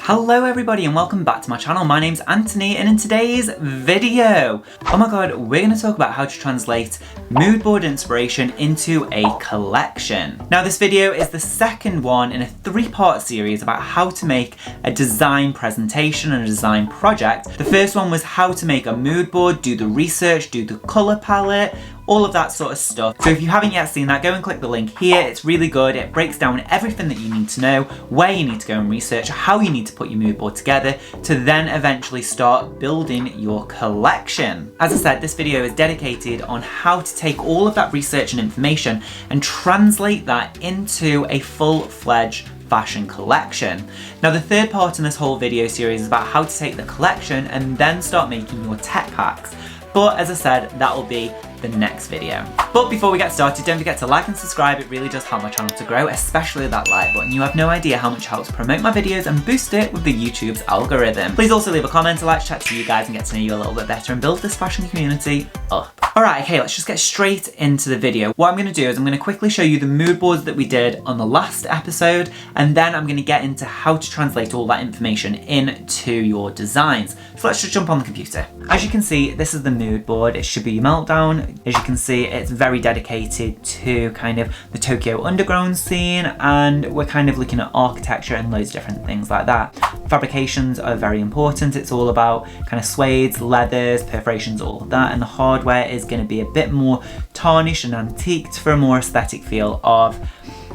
Hello everybody and welcome back to my channel. My name's Anthony and in today's video, oh my god, we're going to talk about how to translate mood board inspiration into a collection. Now this video is the second one in a 3-part series about how to make a design presentation and a design project. The first one was how to make a mood board, do the research, do the colour palette, all of that sort of stuff. So if you haven't yet seen that, go and click the link here. It's really good. It breaks down everything that you need to know, where you need to go and research, how you need to put your mood board together to then eventually start building your collection. As I said, this video is dedicated on how to take all of that research and information and translate that into a full-fledged fashion collection. Now the third part in this whole video series is about how to take the collection and then start making your tech packs. But as I said, that will be the next video. But before we get started, don't forget to like and subscribe. It really does help my channel to grow, especially that like button. You have no idea how much it helps promote my videos and boost it with the YouTube's algorithm. Please also leave a comment. I like to chat to you guys and get to know you a little bit better and build this fashion community up. Alright, okay, let's just get straight into the video. What I'm going to do is I'm going to quickly show you the mood boards that we did on the last episode, and then I'm going to get into how to translate all that information into your designs. So let's just jump on the computer. As you can see, this is the mood board. It should be Meltdown. As you can see, it's very dedicated to kind of the Tokyo underground scene, and we're kind of looking at architecture and loads of different things like that. Fabrications are very important. It's all about kind of suedes, leathers, perforations, all of that, and the hardware is going to be a bit more tarnished and antiqued for a more aesthetic feel of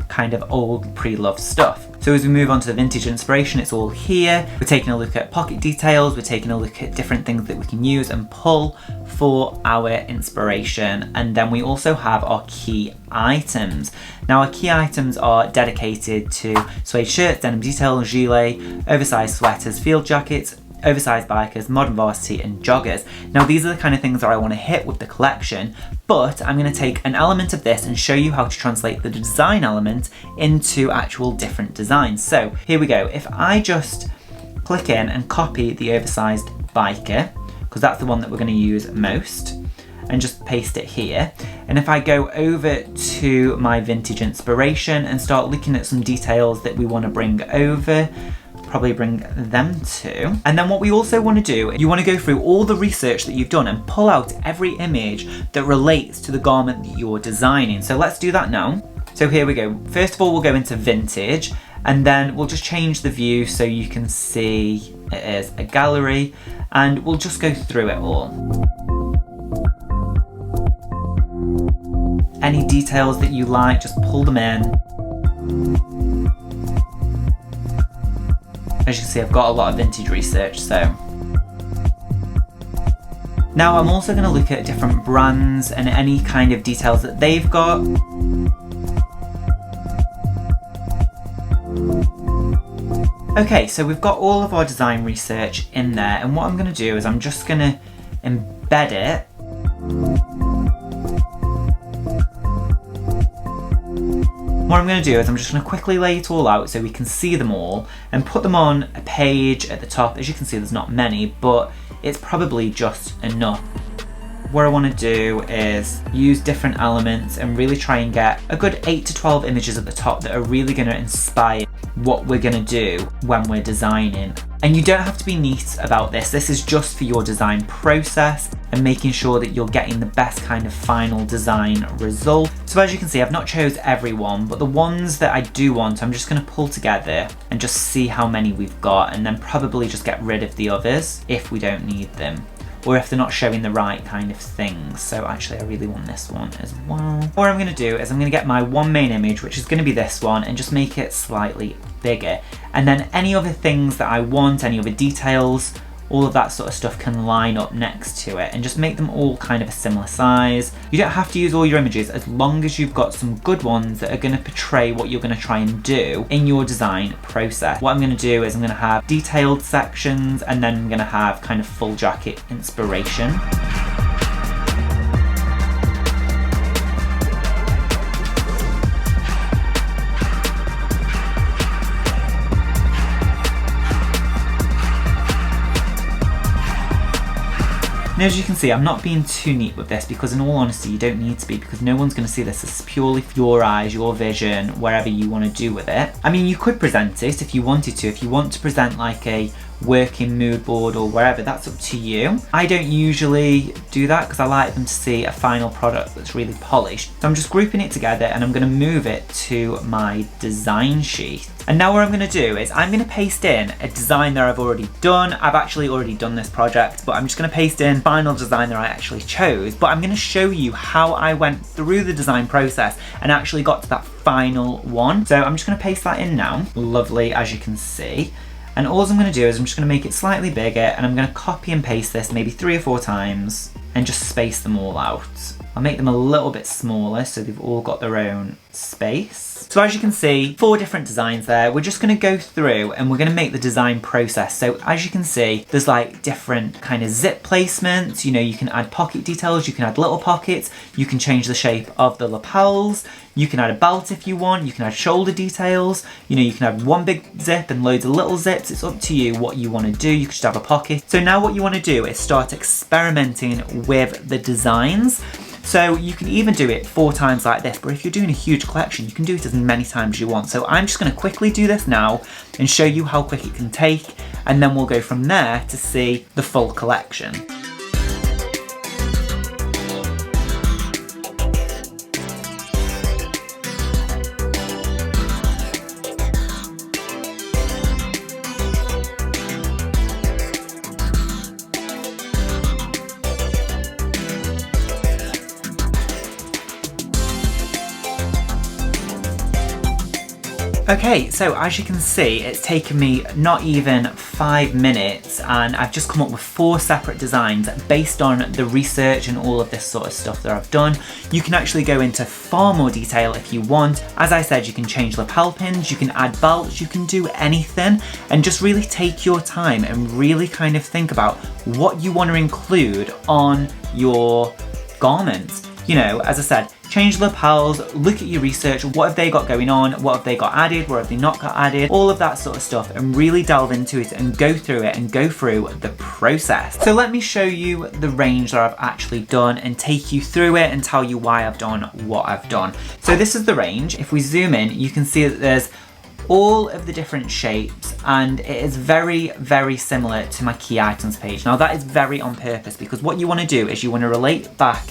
kind of old pre-loved stuff. So as we move on to the vintage inspiration, it's all here. We're taking a look at pocket details, we're taking a look at different things that we can use and pull for our inspiration. And then we also have our key items. Now our key items are dedicated to suede shirts, denim detail, gilet, oversized sweaters, field jackets, oversized bikers, modern varsity and joggers. Now these are the kind of things that I want to hit with the collection, but I'm going to take an element of this and show you how to translate the design element into actual different designs. So here we go. If I just click in and copy the oversized biker, because that's the one that we're going to use most, and just paste it here. And if I go over to my vintage inspiration and start looking at some details that we want to bring over, probably bring them too. And then what we also want to do, you want to go through all the research that you've done and pull out every image that relates to the garment that you're designing. So let's do that now. So here we go. First of all, we'll go into vintage, and then we'll just change the view so you can see it is a gallery, and we'll just go through it all. Any details that you like, just pull them in. As you can see, I've got a lot of vintage research, so. Now I'm also going to look at different brands and any kind of details that they've got. Okay, so we've got all of our design research in there, and what I'm going to do is I'm just going to embed it . What I'm going to do is I'm just going to quickly lay it all out so we can see them all and put them on a page at the top. As you can see, there's not many, but it's probably just enough. What I want to do is use different elements and really try and get a good 8 to 12 images at the top that are really going to inspire what we're going to do when we're designing. And you don't have to be neat about this. This is just for your design process and making sure that you're getting the best kind of final design result. So as you can see, I've not chose everyone, but the ones that I do want, I'm just going to pull together and just see how many we've got, and then probably just get rid of the others if we don't need them, or if they're not showing the right kind of things. So actually I really want this one as well. What I'm going to do is I'm going to get my one main image, which is going to be this one, and just make it slightly bigger. And then any other things that I want, any other details, all of that sort of stuff can line up next to it and just make them all kind of a similar size. You don't have to use all your images as long as you've got some good ones that are going to portray what you're going to try and do in your design process. What I'm going to do is I'm going to have detailed sections, and then I'm going to have kind of full jacket inspiration. And as you can see, I'm not being too neat with this because in all honesty, you don't need to be, because no one's going to see this. It's purely for your eyes, your vision, wherever you want to do with it. I mean, you could present it if you wanted to. If you want to present like a working mood board or wherever, that's up to you. I don't usually do that because I like them to see a final product that's really polished. So I'm just grouping it together and I'm going to move it to my design sheet. And now what I'm going to do is I'm going to paste in a design that I've already done. I've actually already done this project, but I'm just going to paste in final design that I actually chose. But I'm going to show you how I went through the design process and actually got to that final one. So I'm just going to paste that in now. Lovely, as you can see. And all I'm going to do is I'm just going to make it slightly bigger and I'm going to copy and paste this maybe 3 or 4 times and just space them all out. I'll make them a little bit smaller so they've all got their own space. So as you can see, 4 different designs there. We're just going to go through and we're going to make the design process. So as you can see, there's like different kind of zip placements. You know, you can add pocket details, you can add little pockets, you can change the shape of the lapels, you can add a belt if you want, you can add shoulder details, you know, you can have one big zip and loads of little zips. It's up to you what you want to do. You could just have a pocket. So now what you want to do is start experimenting with the designs. So you can even do it 4 times like this, but if you're doing a huge collection, you can do it as many times as you want. So I'm just going to quickly do this now and show you how quick it can take, and then we'll go from there to see the full collection. Okay, so as you can see, it's taken me not even 5 minutes and I've just come up with 4 separate designs based on the research and all of this sort of stuff that I've done. You can actually go into far more detail if you want. As I said, you can change lapel pins, you can add belts, you can do anything, and just really take your time and really kind of think about what you want to include on your garments. You know, as I said, change the lapels, look at your research, what have they got going on, what have they got added, what have they not got added, all of that sort of stuff, and really delve into it and go through it and go through the process. So let me show you the range that I've actually done and take you through it and tell you why I've done what I've done. So this is the range. If we zoom in, you can see that there's all of the different shapes and it is very, very similar to my key items page. Now that is very on purpose because what you want to do is you want to relate back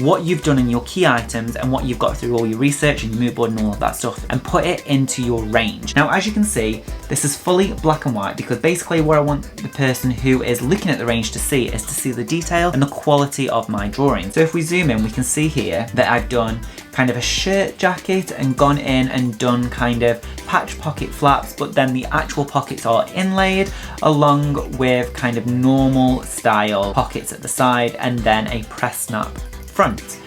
what you've done in your key items and what you've got through all your research and your mood board and all of that stuff and put it into your range. Now, as you can see, this is fully black and white because basically what I want the person who is looking at the range to see is to see the detail and the quality of my drawing. So if we zoom in, we can see here that I've done kind of a shirt jacket and gone in and done kind of patch pocket flaps, but then the actual pockets are inlaid along with kind of normal style pockets at the side and then a press snap front.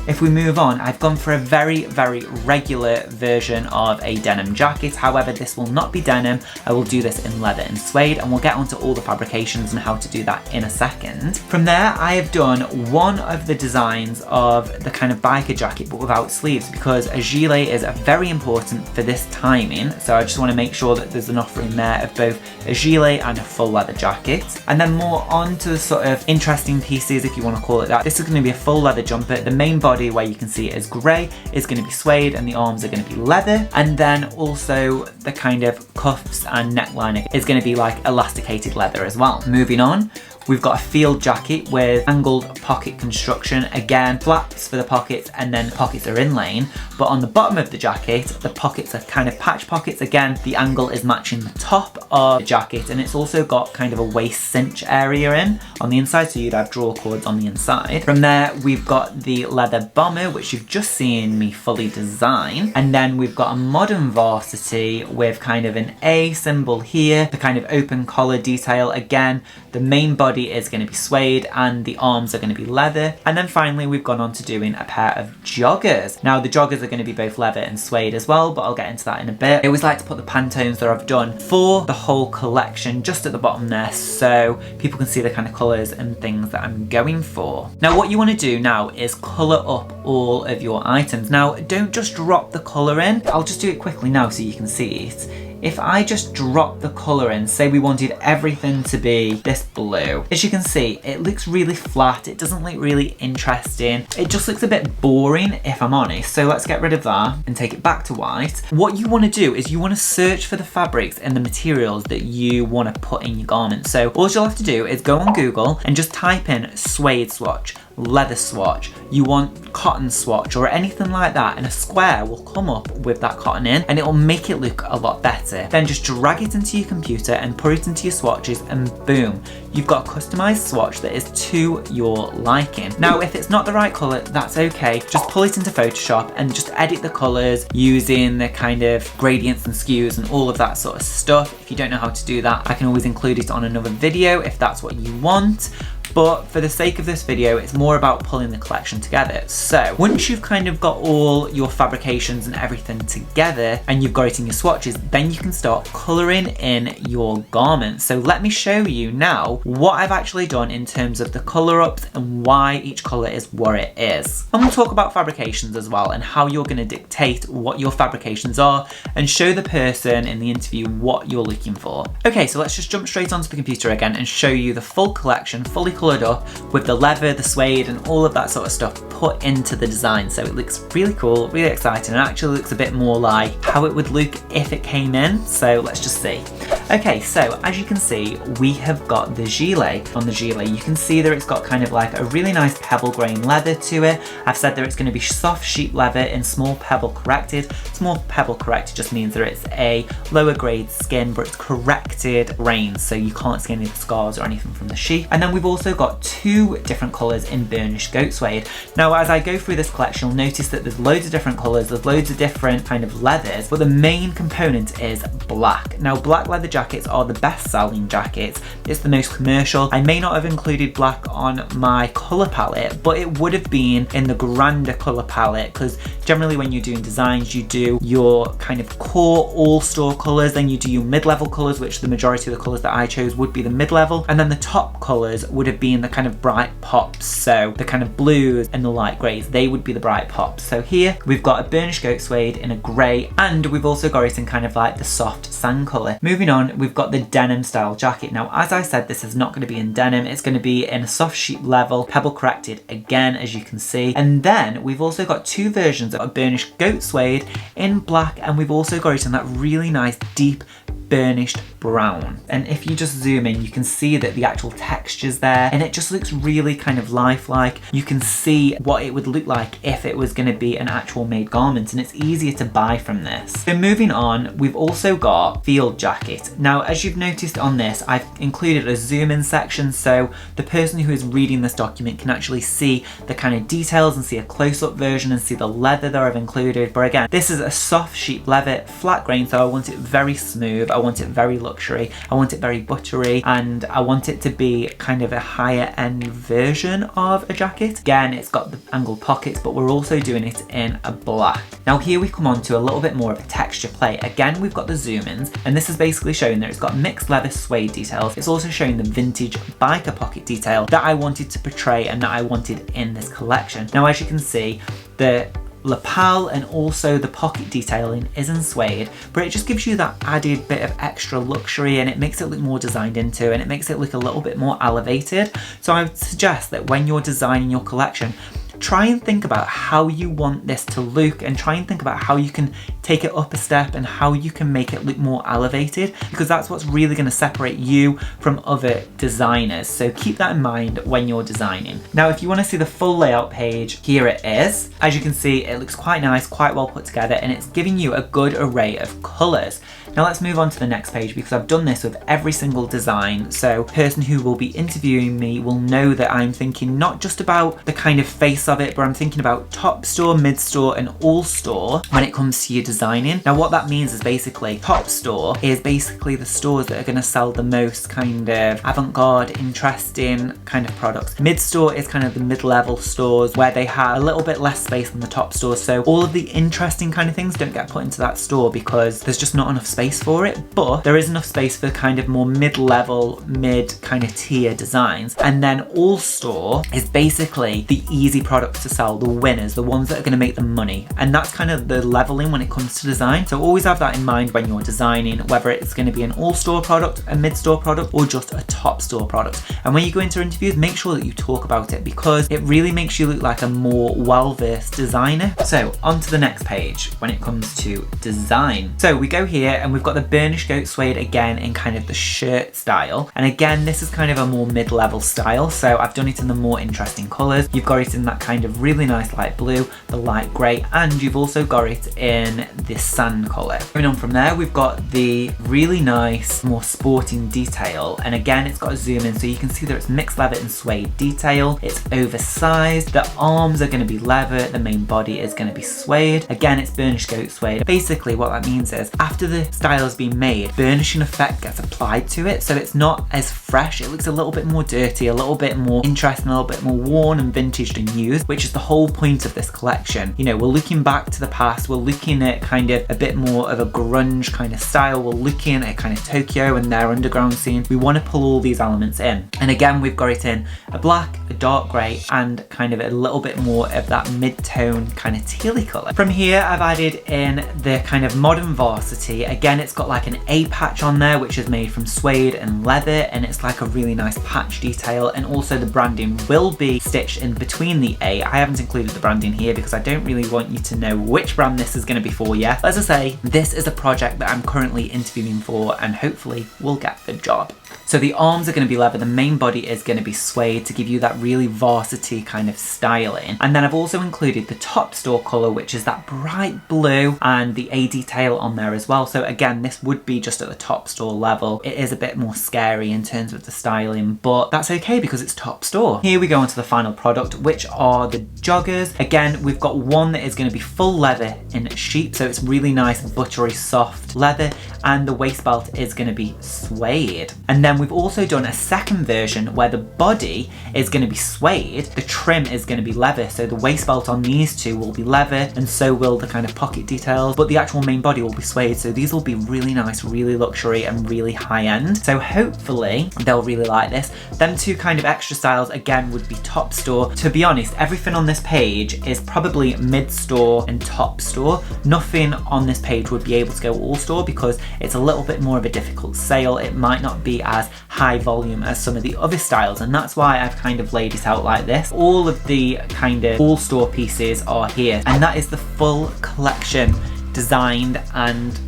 If we move on, I've gone for a very, very regular version of a denim jacket. However, this will not be denim. I will do this in leather and suede, and we'll get onto all the fabrications and how to do that in a second. From there, I have done one of the designs of the kind of biker jacket, but without sleeves, because a gilet is very important for this timing. So I just want to make sure that there's enough room there of both a gilet and a full leather jacket. And then more on to the sort of interesting pieces, if you want to call it that. This is going to be a full leather jumper. The main body, where you can see it is grey, is going to be suede and the arms are going to be leather, and then also the kind of cuffs and neckline is going to be like elasticated leather as well. Moving on, we've got a field jacket with angled pocket construction, again flaps for the pockets and then pockets are inlaying, but on the bottom of the jacket the pockets are kind of patch pockets. Again, the angle is matching the top of the jacket and it's also got kind of a waist cinch area in on the inside, so you'd have draw cords on the inside. From there we've got the leather bomber, which you've just seen me fully design, and then we've got a modern varsity with kind of an A symbol here, the kind of open collar detail. Again, the main body is going to be suede and the arms are going to be leather. And then finally we've gone on to doing a pair of joggers. Now the joggers are going to be both leather and suede as well, but I'll get into that in a bit. I always like to put the Pantones that I've done for the whole collection just at the bottom there so people can see the kind of colours and things that I'm going for. Now what you want to do now is colour up all of your items. Now don't just drop the colour in. I'll just do it quickly now so you can see it. if I just drop the colour in, say we wanted everything to be this blue, as you can see, it looks really flat. It doesn't look really interesting. It just looks a bit boring, if I'm honest. So let's get rid of that and take it back to white. What you want to do is you want to search for the fabrics and the materials that you want to put in your garment. So all you'll have to do is go on Google and just type in suede swatch, leather swatch, you want cotton swatch or anything like that, and a square will come up with that cotton in and it will make it look a lot better. Then just drag it into your computer and put it into your swatches and boom, you've got a customized swatch that is to your liking. Now if it's not the right colour, that's okay, just pull it into Photoshop and just edit the colours using the kind of gradients and skews and all of that sort of stuff. If you don't know how to do that, I can always include it on another video if that's what you want. But for the sake of this video, it's more about pulling the collection together. So once you've kind of got all your fabrications and everything together and you've got it in your swatches, then you can start colouring in your garment. So let me show you now what I've actually done in terms of the colour ups and why each colour is what it is. I'm going to talk about fabrications as well and how you're going to dictate what your fabrications are and show the person in the interview what you're looking for. Okay, so let's just jump straight onto the computer again and show you the full collection, fully coloured up with the leather, the suede and all of that sort of stuff put into the design. So it looks really cool, really exciting, and actually looks a bit more like how it would look if it came in. So let's just see. Okay, so as you can see, we have got the gilet. On the gilet, you can see that it's got kind of like a really nice pebble grain leather to it. I've said that it's going to be soft sheep leather in small pebble corrected. Small pebble corrected just means that it's a lower grade skin, but it's corrected grain, so you can't see any of the scars or anything from the sheep. And then we've also got two different colours in burnished goat suede. Now, as I go through this collection, you'll notice that there's loads of different colours, there's loads of different kind of leathers, but the main component is black. Now, black leather jackets are the best selling jackets. It's the most commercial. I may not have included black on my colour palette, but it would have been in the grander colour palette, because generally when you're doing designs, you do your kind of core all-store colours, then you do your mid-level colours, which the majority of the colours that I chose would be the mid-level, and then the top colours would have been the kind of bright pops. So the kind of blues and the light greys, they would be the bright pops. So here we've got a burnished goat suede in a grey, and we've also got it in kind of like the soft sand colour. Moving on, we've got the denim style jacket. Now, as I said, this is not going to be in denim, it's going to be in a soft sheep level, pebble corrected again, as you can see. And then we've also got two versions of burnished goat suede in black, and we've also got it in that really nice deep burnished brown. And if you just zoom in, you can see that the actual texture's there and it just looks really kind of lifelike. You can see what it would look like if it was going to be an actual made garment, and it's easier to buy from this. So moving on, we've also got field jacket. Now, as you've noticed on this, I've included a zoom in section so the person who is reading this document can actually see the kind of details and see a close-up version and see the leather that I've included. But again, this is a soft sheep leather, flat grain, so I want it very smooth, I want it very luxury, I want it very buttery, and I want it to be kind of a higher end version of a jacket. Again, it's got the angled pockets, but we're also doing it in a black. Now here we come on to a little bit more of a texture play. Again, we've got the zoom ins, and this is basically showing that it's got mixed leather suede details. It's also showing the vintage biker pocket detail that I wanted to portray and that I wanted in this collection. Now, as you can see, the lapel and also the pocket detailing is in suede, but it just gives you that added bit of extra luxury and it makes it look more designed into, and it makes it look a little bit more elevated. So I would suggest that when you're designing your collection, try and think about how you want this to look and try and think about how you can take it up a step and how you can make it look more elevated, because that's what's really going to separate you from other designers. So keep that in mind when you're designing. Now, if you want to see the full layout page, here it is. As you can see, it looks quite nice, quite well put together, and it's giving you a good array of colours. Now let's move on to the next page, because I've done this with every single design, so the person who will be interviewing me will know that I'm thinking not just about the kind of face of it, but I'm thinking about top store, mid store and all store when it comes to your designing. Now what that means is basically top store is basically the stores that are going to sell the most kind of avant-garde, interesting kind of products. Mid store is kind of the mid-level stores where they have a little bit less space than the top store, so all of the interesting kind of things don't get put into that store because there's just not enough space space for it, but there is enough space for kind of more mid-level, mid kind of tier designs. And then All Store is basically the easy products to sell, the winners, the ones that are going to make the money. And that's kind of the leveling when it comes to design. So always have that in mind when you're designing, whether it's going to be an All Store product, a mid store product, or just a top store product. And when you go into interviews, make sure that you talk about it because it really makes you look like a more well-versed designer. So on to the next page when it comes to design. So we go here and we've got the burnished goat suede again in kind of the shirt style. And again, this is kind of a more mid-level style. So I've done it in the more interesting colors. You've got it in that kind of really nice light blue, the light gray, and you've also got it in this sand color. Moving on from there, we've got the really nice, more sporting detail. And again, it's got a zoom in so you can see that it's mixed leather and suede detail. It's oversized. The arms are going to be leather. The main body is going to be suede. Again, it's burnished goat suede. Basically, what that means is after the style has been made, burnishing effect gets applied to it. So it's not as fresh. It looks a little bit more dirty, a little bit more interesting, a little bit more worn and vintaged and used, which is the whole point of this collection. You know, we're looking back to the past. We're looking at kind of a bit more of a grunge kind of style. We're looking at kind of Tokyo and their underground scene. We want to pull all these elements in. And again, we've got it in a black, a dark grey, and kind of a little bit more of that mid-tone kind of tealy colour. From here, I've added in the kind of modern varsity. Again, it's got like an A patch on there, which is made from suede and leather, and it's like a really nice patch detail. And also the branding will be stitched in between the A. I haven't included the branding here because I don't really want you to know which brand this is going to be for yet. As I say, this is a project that I'm currently interviewing for and hopefully will get the job. So the arms are going to be leather, the main body is going to be suede to give you that really varsity kind of styling. And then I've also included the top store colour, which is that bright blue, and the A detail on there as well. So again, this would be just at the top store level. It is a bit more scary in terms of the styling, but that's okay because it's top store. Here we go on to the final product, which are the joggers. Again, we've got one that is going to be full leather in sheep, so it's really nice, buttery, soft leather, and the waist belt is going to be suede. And then we've also done a second version where the body is going to be suede, the trim is going to be leather, so the waist belt on these two will be leather and so will the kind of pocket details, but the actual main body will be suede, so these will be really nice, really luxury and really high end. So hopefully they'll really like this. Them two kind of extra styles again would be top store. To be honest, everything on this page is probably mid store and top store. Nothing on this page would be able to go all store because it's a little bit more of a difficult sale. It might not be as high volume as some of the other styles, and that's why I've kind of laid it out like this. All of the kind of all store pieces are here, and that is the full collection designed and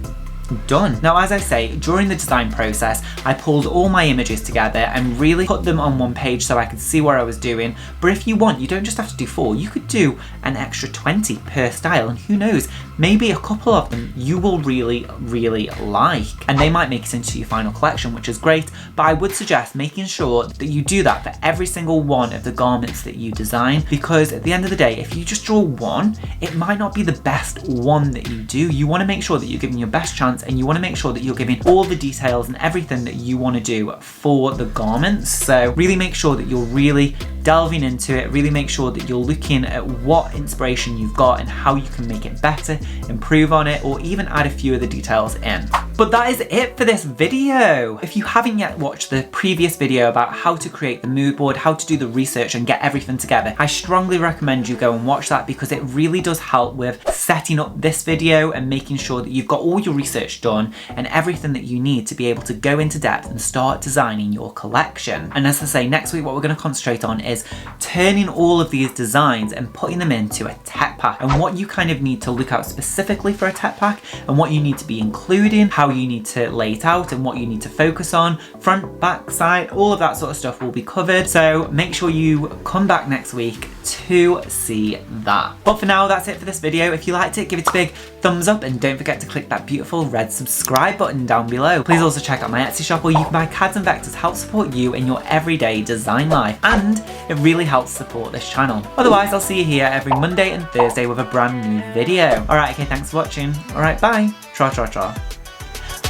done. Now, as I say, during the design process, I pulled all my images together and really put them on one page so I could see what I was doing. But if you want, you don't just have to do 4, you could do an extra 20 per style, and who knows, maybe a couple of them you will really, really like, and they might make it into your final collection, which is great. But I would suggest making sure that you do that for every single one of the garments that you design, because at the end of the day, if you just draw one, it might not be the best one that you do. You want to make sure that you're giving your best chance, and you want to make sure that you're giving all the details and everything that you want to do for the garments. So really make sure that you're really delving into it, really make sure that you're looking at what inspiration you've got and how you can make it better, improve on it, or even add a few of the details in. But that is it for this video. If you haven't yet watched the previous video about how to create the mood board, how to do the research and get everything together, I strongly recommend you go and watch that because it really does help with setting up this video and making sure that you've got all your research done and everything that you need to be able to go into depth and start designing your collection. And as I say, next week what we're going to concentrate on is turning all of these designs and putting them into a tech pack, and what you kind of need to look out specifically for a tech pack and what you need to be including, how you need to lay it out and what you need to focus on, front, back, side, all of that sort of stuff will be covered. So make sure you come back next week to see that. But for now, that's it for this video. If you liked it, give it a big thumbs up and don't forget to click that beautiful red subscribe button down below. Please also check out my Etsy shop where you can buy cards and vectors to help support you in your everyday design life, and it really helps support this channel. Otherwise, I'll see you here every Monday and Thursday with a brand new video. Alright, okay, thanks for watching. Alright, bye. Tra tra tra.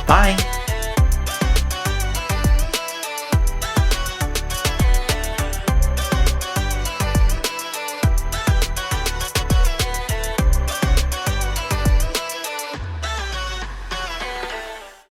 Bye.